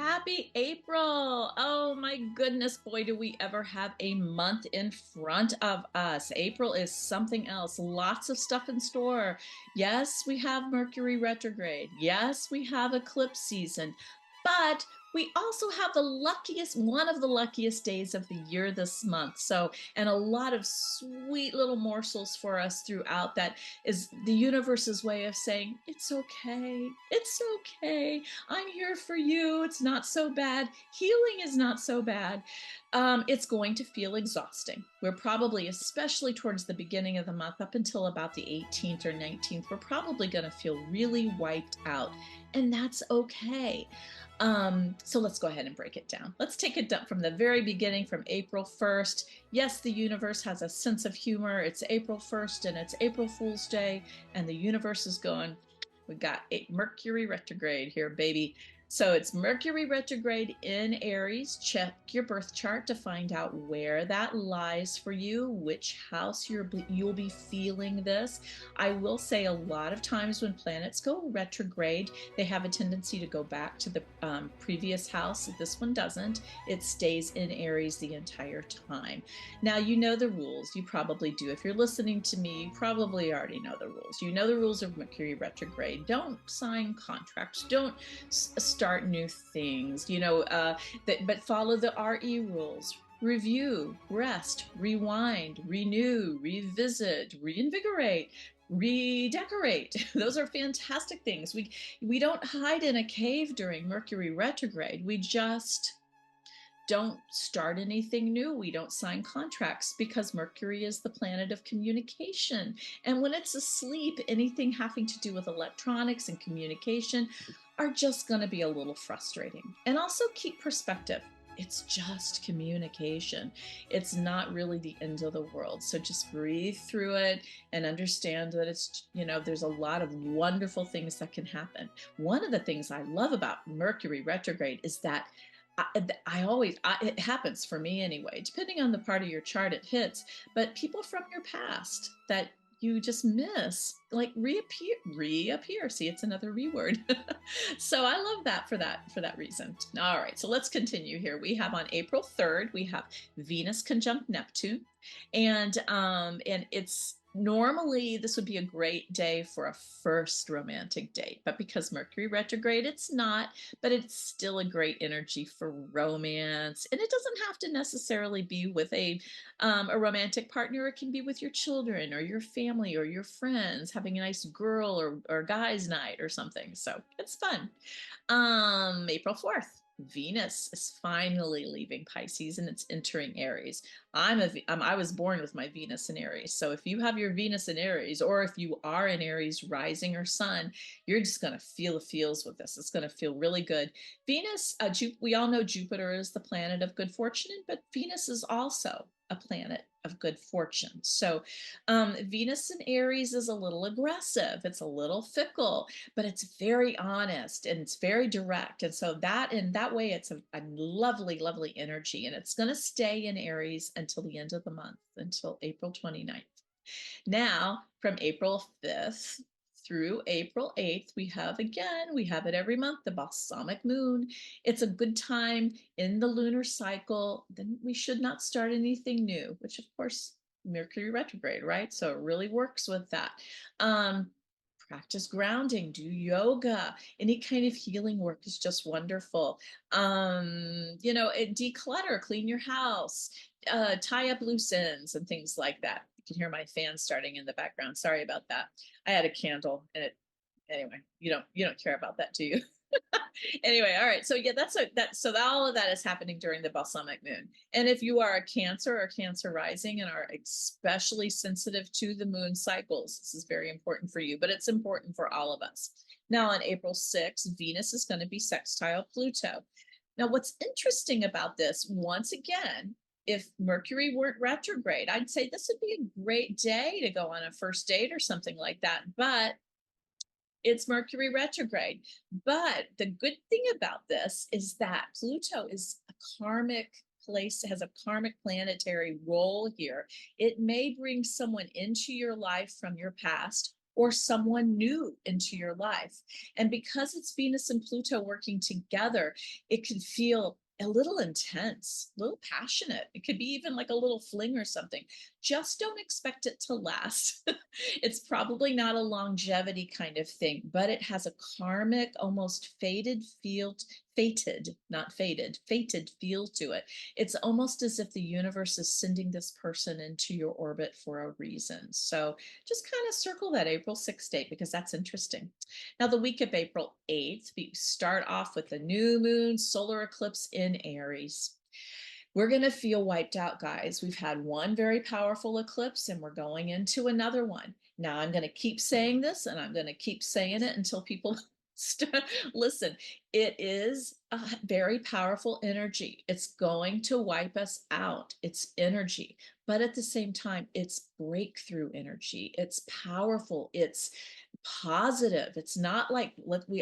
Happy April. Oh my goodness, boy, do we ever have a month in front of us. April is something else. Lots of stuff in store. Yes, we have Mercury retrograde. Yes, we have eclipse season. But we also have one of the luckiest days of the year this month. So, and a lot of sweet little morsels for us throughout that is the universe's way of saying, it's okay. It's okay. I'm here for you. It's not so bad. Healing is not so bad. It's going to feel exhausting. We're probably, especially towards the beginning of the month, up until about the 18th or 19th, we're probably going to feel really wiped out. And that's okay. So let's go ahead and break it down. Let's take it down from the very beginning, from April 1st. Yes, the universe has a sense of humor. It's April 1st and it's April Fool's Day, and the universe is going, we got a Mercury retrograde here, baby. So it's Mercury retrograde in Aries. Check your birth chart to find out where that lies for you, which house you'll be feeling this. I will say a lot of times when planets go retrograde, they have a tendency to go back to the previous house. This one doesn't. It stays in Aries the entire time. Now, you know the rules. You probably do. If you're listening to me, you probably already know the rules. You know the rules of Mercury retrograde. Don't sign contracts. Don't start new things, but follow the RE rules. Review, rest, rewind, renew, revisit, reinvigorate, redecorate. Those are fantastic things. We don't hide in a cave during Mercury retrograde. We just don't start anything new. We don't sign contracts because Mercury is the planet of communication. And when it's asleep, anything having to do with electronics and communication are just going to be a little frustrating. And also keep perspective. It's just communication. It's not really the end of the world. So just breathe through it and understand that there's a lot of wonderful things that can happen. One of the things I love about Mercury retrograde is that it happens for me anyway, depending on the part of your chart it hits, but people from your past that you just miss, like reappear. See, it's another word. So I love that for that reason. All right, so let's continue here. We have on April 3rd, we have Venus conjunct Neptune, and it's normally this would be a great day for a first romantic date, but because Mercury retrograde, it's not, but it's still a great energy for romance. And it doesn't have to necessarily be with a romantic partner. It can be with your children or your family or your friends, having a nice girl or guys night or something. So it's fun. April 4th. Venus is finally leaving Pisces and it's entering Aries. I was born with my Venus in Aries. So if you have your Venus in Aries, or if you are in Aries rising or sun, you're just going to feel the feels with this. It's going to feel really good. Venus, we all know Jupiter is the planet of good fortune, but Venus is also a planet of good fortune. So Venus in Aries is a little aggressive. It's a little fickle, but it's very honest and it's very direct. And so in that way, it's a lovely, lovely energy. And it's going to stay in Aries until the end of the month, until April 29th. Now, from April 5th through April 8th, we have it every month, the balsamic moon. It's a good time in the lunar cycle. Then we should not start anything new, which of course, Mercury retrograde, right? So it really works with that. Practice grounding, do yoga, any kind of healing work is just wonderful. Declutter, clean your house, tie up loose ends and things like that. You can hear my fan starting in the background. Sorry about that. I had a candle and anyway, you don't care about that, do you? Anyway, all right. So yeah, so all of that is happening during the balsamic moon. And if you are a Cancer or Cancer rising and are especially sensitive to the moon cycles, this is very important for you, but it's important for all of us. Now on April 6th, Venus is going to be sextile Pluto. Now, what's interesting about this, once again, if Mercury weren't retrograde, I'd say this would be a great day to go on a first date or something like that. But it's Mercury retrograde. But the good thing about this is that Pluto is a karmic place, has a karmic planetary role here. It may bring someone into your life from your past, or someone new into your life. And because it's Venus and Pluto working together, it can feel a little intense, a little passionate. It could be even like a little fling or something. Just don't expect it to last. It's probably not a longevity kind of thing, but it has a karmic, almost fated feel, fated, not faded, fated feel to it. It's almost as if the universe is sending this person into your orbit for a reason. So just kind of circle that April 6th date because that's interesting. Now, the week of April 8th, we start off with the new moon solar eclipse in Aries. We're going to feel wiped out, guys. We've had one very powerful eclipse and we're going into another one. Now, I'm going to keep saying this and I'm going to keep saying it until people listen. It is a very powerful energy. It's going to wipe us out. It's energy, but at the same time, it's breakthrough energy. It's powerful. It's positive. It's not like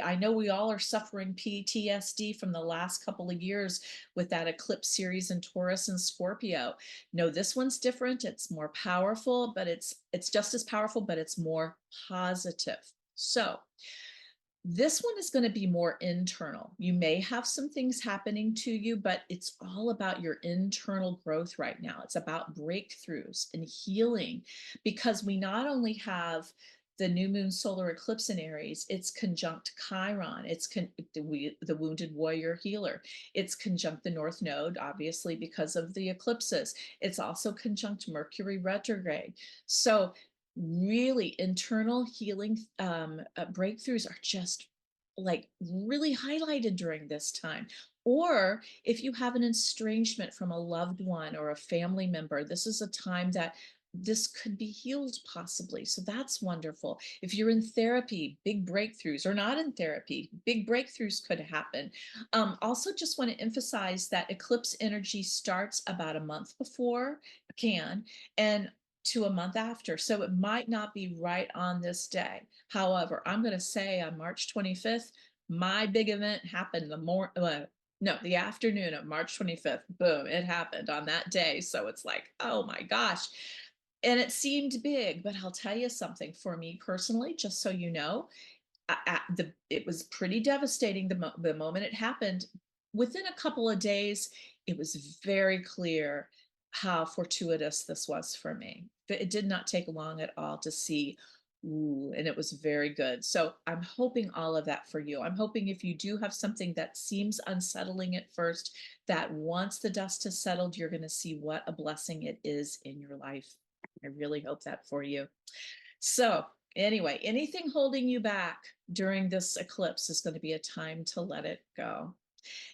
I know we all are suffering PTSD from the last couple of years with that eclipse series in Taurus and Scorpio. No, this one's different. It's more powerful, but it's just as powerful, but it's more positive. So this one is going to be more internal. You may have some things happening to you, but it's all about your internal growth right now. It's about breakthroughs and healing because we not only have the new moon solar eclipse in Aries, it's conjunct Chiron, the wounded warrior healer. It's conjunct the North Node, obviously, because of the eclipses. It's also conjunct Mercury retrograde. So really internal healing breakthroughs are just like really highlighted during this time. Or if you have an estrangement from a loved one or a family member, this is a time that this could be healed possibly. So that's wonderful. If you're in therapy, big breakthroughs, or not in therapy, big breakthroughs could happen. Also, just want to emphasize that eclipse energy starts about a month before, can, and to a month after. So it might not be right on this day. However, I'm going to say on March 25th, my big event happened the afternoon of March 25th. Boom, it happened on that day. So it's like, oh my gosh. And it seemed big, but I'll tell you something for me personally, just so you know, it was pretty devastating the moment it happened. Within a couple of days, it was very clear how fortuitous this was for me. It did not take long at all to see. Ooh, and it was very good. So I'm hoping all of that for you. I'm hoping if you do have something that seems unsettling at first, that once the dust has settled, you're going to see what a blessing it is in your life. I really hope that for you. So anyway, anything holding you back during this eclipse is going to be a time to let it go.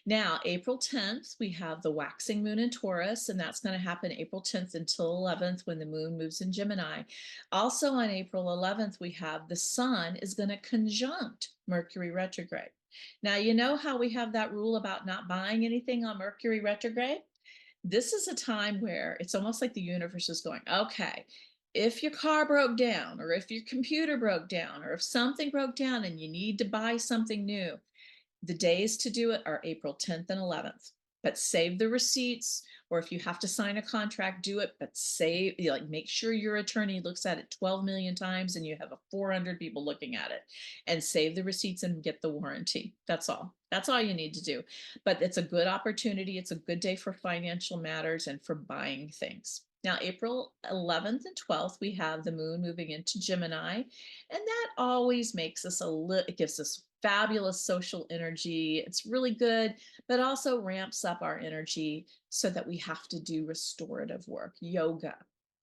Now, April 10th, we have the waxing moon in Taurus, and that's going to happen April 10th until 11th when the moon moves in Gemini. Also on April 11th, we have the sun is going to conjunct Mercury retrograde. Now, you know how we have that rule about not buying anything on Mercury retrograde? This is a time where it's almost like the universe is going, okay, if your car broke down, or if your computer broke down, or if something broke down and you need to buy something new, the days to do it are April 10th and 11th. But save the receipts, or if you have to sign a contract, do it, but save, like, make sure your attorney looks at it 12 million times and you have 400 people looking at it, and save the receipts and get the warranty. That's all. That's all you need to do. But it's a good opportunity. It's a good day for financial matters and for buying things. Now, April 11th and 12th, we have the moon moving into Gemini, and that always makes us it gives us fabulous social energy. It's really good, but also ramps up our energy so that we have to do restorative work, yoga,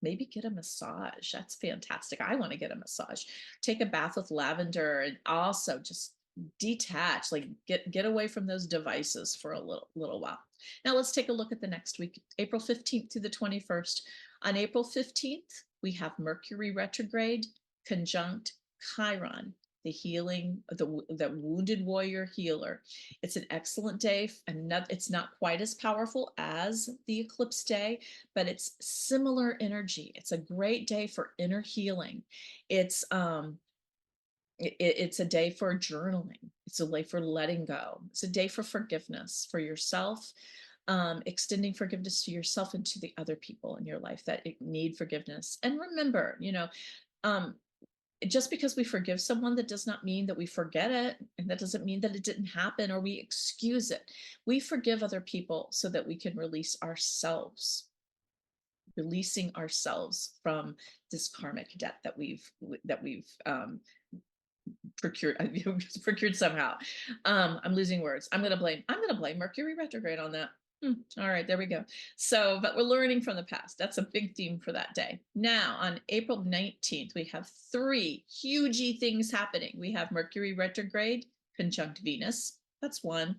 maybe get a massage. That's fantastic. I want to get a massage. Take a bath with lavender and also just detach, like get away from those devices for a little while. Now let's take a look at the next week, April 15th to the 21st. On April 15th, we have Mercury retrograde conjunct Chiron, the healing, the wounded warrior healer. It's an excellent day. And it's not quite as powerful as the eclipse day, but it's similar energy. It's a great day for inner healing. It's a day for journaling. It's a day for letting go. It's a day for forgiveness for yourself, extending forgiveness to yourself and to the other people in your life that need forgiveness. And remember, um, just because we forgive someone, that does not mean that we forget it. And that doesn't mean that it didn't happen or we excuse it. We forgive other people so that we can release ourselves, releasing ourselves from this karmic debt that we've procured procured somehow. I'm losing words. I'm gonna blame Mercury retrograde on that. All right, there we go. So, but we're learning from the past. That's a big theme for that day. Now, on April 19th, we have three huge things happening. We have Mercury retrograde conjunct Venus. That's one.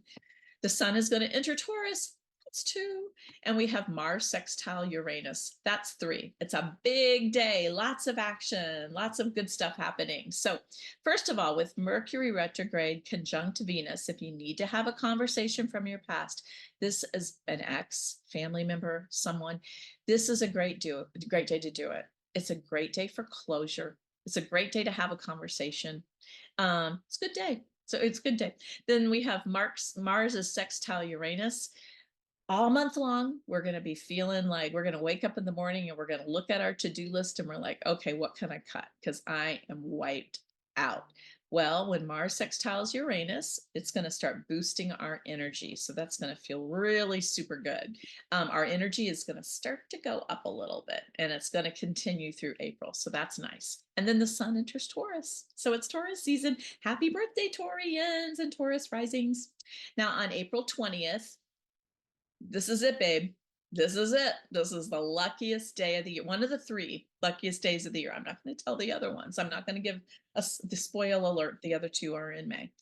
The sun is going to enter Taurus. That's two. And we have Mars sextile Uranus. That's three. It's a big day, lots of action, lots of good stuff happening. So, first of all, with Mercury retrograde conjunct Venus, if you need to have a conversation from your past, this is an ex, family member, someone, this is a great day to do it. It's a great day for closure. It's a great day to have a conversation. It's a good day. So it's a good day. Then we have Mars is sextile Uranus. All month long, we're going to be feeling like we're going to wake up in the morning and we're going to look at our to-do list and we're like, okay, what can I cut? Because I am wiped out. Well, when Mars sextiles Uranus, it's going to start boosting our energy. So that's going to feel really super good. Our energy is going to start to go up a little bit and it's going to continue through April. So that's nice. And then the sun enters Taurus. So it's Taurus season. Happy birthday, Taurians and Taurus risings. Now on April 20th, this is it, babe. This is it. This is the luckiest day of the year. One of the three luckiest days of the year. I'm not going to tell the other ones. I'm not going to give us the spoil alert. The other two are in May.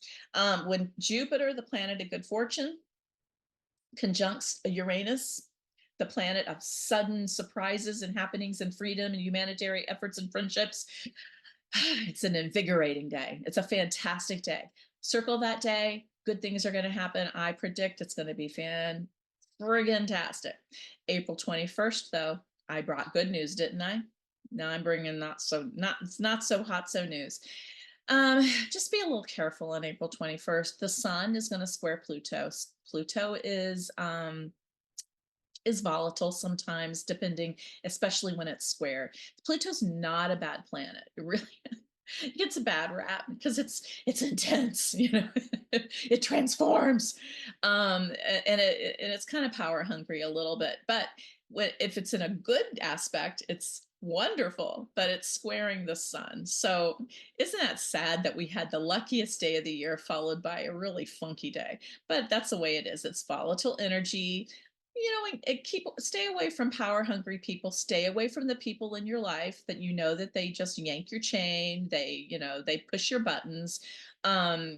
When Jupiter, the planet of good fortune, conjuncts Uranus, the planet of sudden surprises and happenings and freedom and humanitarian efforts and friendships, it's an invigorating day. It's a fantastic day. Circle that day. Good things are going to happen. I predict it's going to be friggin-tastic. April 21st, though, I brought good news, didn't I? Now I'm bringing not so hot so news. Just be a little careful on April 21st. The sun is going to square Pluto. Pluto is volatile sometimes, depending, especially when it's square. Pluto's not a bad planet. It really it gets a bad rap because it's intense, you know. It transforms, and it's kind of power hungry a little bit. But if it's in a good aspect, it's wonderful. But it's squaring the sun, so isn't that sad that we had the luckiest day of the year followed by a really funky day? But that's the way it is. It's volatile energy. Stay away from power hungry people, stay away from the people in your life that you know that they just yank your chain, they push your buttons. um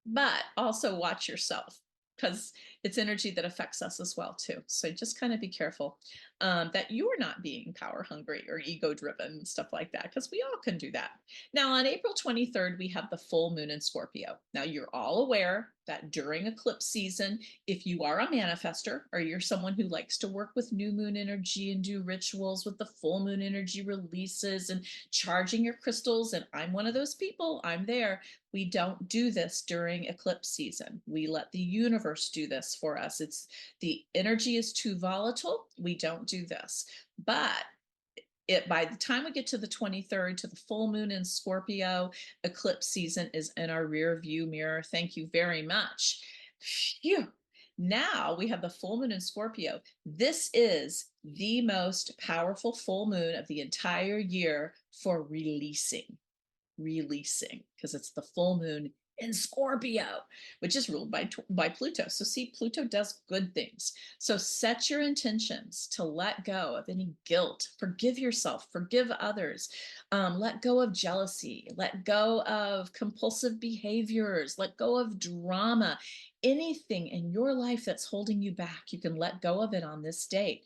but also watch yourself, because it's energy that affects us as well too. So just kind of be careful that you're not being power hungry or ego driven and stuff like that, because we all can do that. Now on April 23rd, we have the full moon in Scorpio. Now you're all aware that during eclipse season, if you are a manifester or you're someone who likes to work with new moon energy and do rituals with the full moon energy releases and charging your crystals, and I'm one of those people, I'm there. We don't do this during eclipse season. We let the universe do this for us. The energy is too volatile. We don't do this. But by the time we get to the 23rd, to the full moon in Scorpio, eclipse season is in our rear view mirror. Thank you very much. Phew. Now we have the full moon in Scorpio. This is the most powerful full moon of the entire year for releasing, because it's the full moon in Scorpio, which is ruled by Pluto. So see, Pluto does good things. So set your intentions to let go of any guilt, forgive yourself, forgive others, let go of jealousy, let go of compulsive behaviors, let go of drama. Anything in your life that's holding you back, you can let go of it on this date.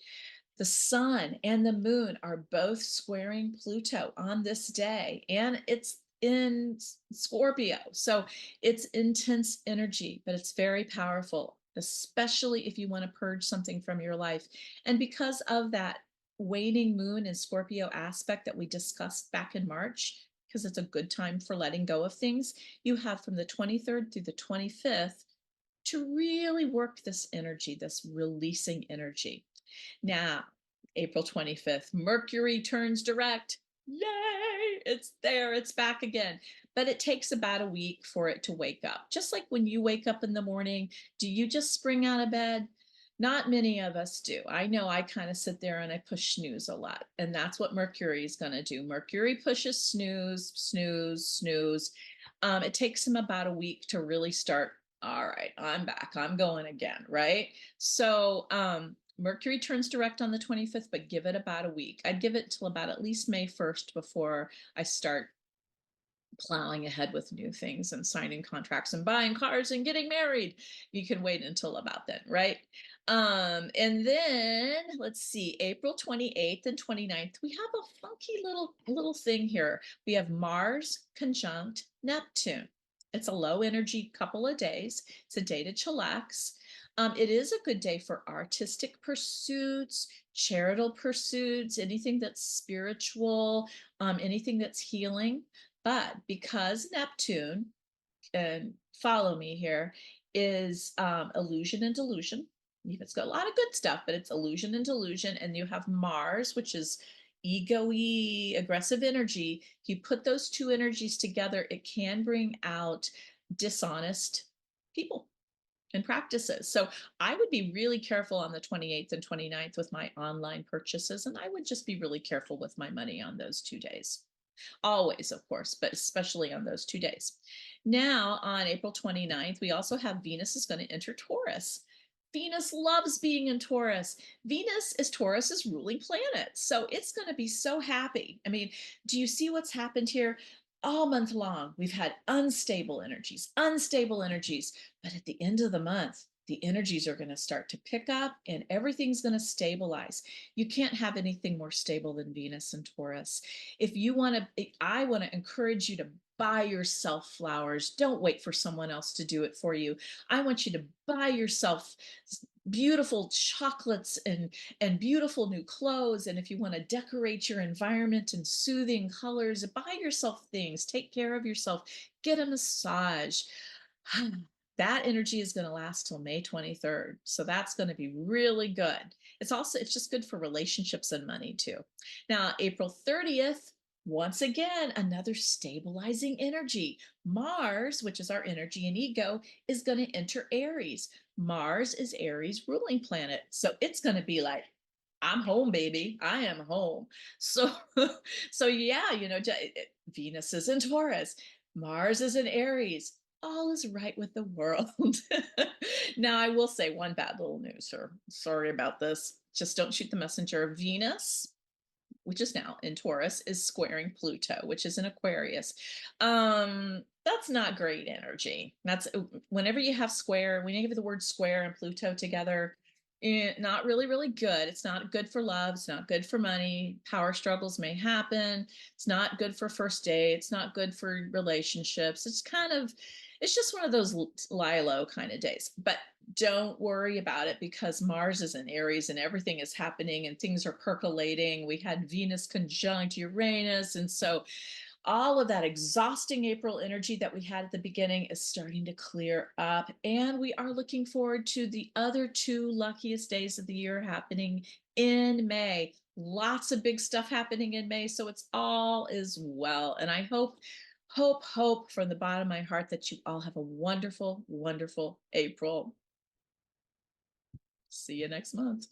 The sun and the moon are both squaring Pluto on this day, and it's in Scorpio. So it's intense energy, but it's very powerful, especially if you want to purge something from your life. And because of that waning moon and Scorpio aspect that we discussed back in March, because it's a good time for letting go of things, you have from the 23rd through the 25th to really work this energy, this releasing energy. Now, April 25th, Mercury turns direct. Yay! It's there, it's back again. But it takes about a week for it to wake up. Just like when you wake up in the morning, do you just spring out of bed? Not many of us do. I know I kind of sit there and I push snooze a lot. And that's what Mercury is going to do. Mercury pushes snooze, snooze, snooze. It takes him about a week to really start. All right, I'm back. I'm going again, right? So, Mercury turns direct on the 25th, but give it about a week. I'd give it till about at least May 1st before I start plowing ahead with new things and signing contracts and buying cars and getting married. You can wait until about then, right? And then let's see, April 28th and 29th, we have a funky little thing here. We have Mars conjunct Neptune. It's a low energy couple of days. It's a day to chillax. It is a good day for artistic pursuits, charitable pursuits, anything that's spiritual, anything that's healing. But because Neptune, and follow me here, is illusion and delusion. It's got a lot of good stuff, but it's illusion and delusion. And you have Mars, which is ego-y, aggressive energy. If you put those two energies together, it can bring out dishonest people and practices. So I would be really careful on the 28th and 29th with my online purchases. And I would just be really careful with my money on those 2 days. Always, of course, but especially on those 2 days. Now, on April 29th, we also have Venus is going to enter Taurus. Venus loves being in Taurus. Venus is Taurus's ruling planet. So it's going to be so happy. I mean, do you see what's happened here? All month long, we've had unstable energies. But at the end of the month, the energies are going to start to pick up and everything's going to stabilize. You can't have anything more stable than Venus and Taurus. If you want to, I want to encourage you to buy yourself flowers. Don't wait for someone else to do it for you. I want you to buy yourself beautiful chocolates and beautiful new clothes. And if you want to decorate your environment in soothing colors, buy yourself things, take care of yourself, get a massage. That energy is going to last till May 23rd. So that's going to be really good. It's just good for relationships and money too. Now, April 30th, once again, another stabilizing energy. Mars, which is our energy and ego, is going to enter Aries. Mars is Aries' ruling planet. So it's going to be like, I'm home, baby. I am home. So, so yeah, Venus is in Taurus, Mars is in Aries. All is right with the world. Now, I will say one bad little news, sir. Sorry about this. Just don't shoot the messenger. Venus, which is now in Taurus, is squaring Pluto, which is in Aquarius. That's not great energy. That's whenever you have when you have the word square and Pluto together, not really, really good. It's not good for love. It's not good for money. Power struggles may happen. It's not good for first date. It's not good for relationships. It's just one of those lie low kind of days. But don't worry about it because Mars is in Aries and everything is happening and things are percolating. We had Venus conjunct Uranus. And so all of that exhausting April energy that we had at the beginning is starting to clear up. And we are looking forward to the other two luckiest days of the year happening in May. Lots of big stuff happening in May. So it's all is well. And I hope from the bottom of my heart that you all have a wonderful, wonderful April. See you next month.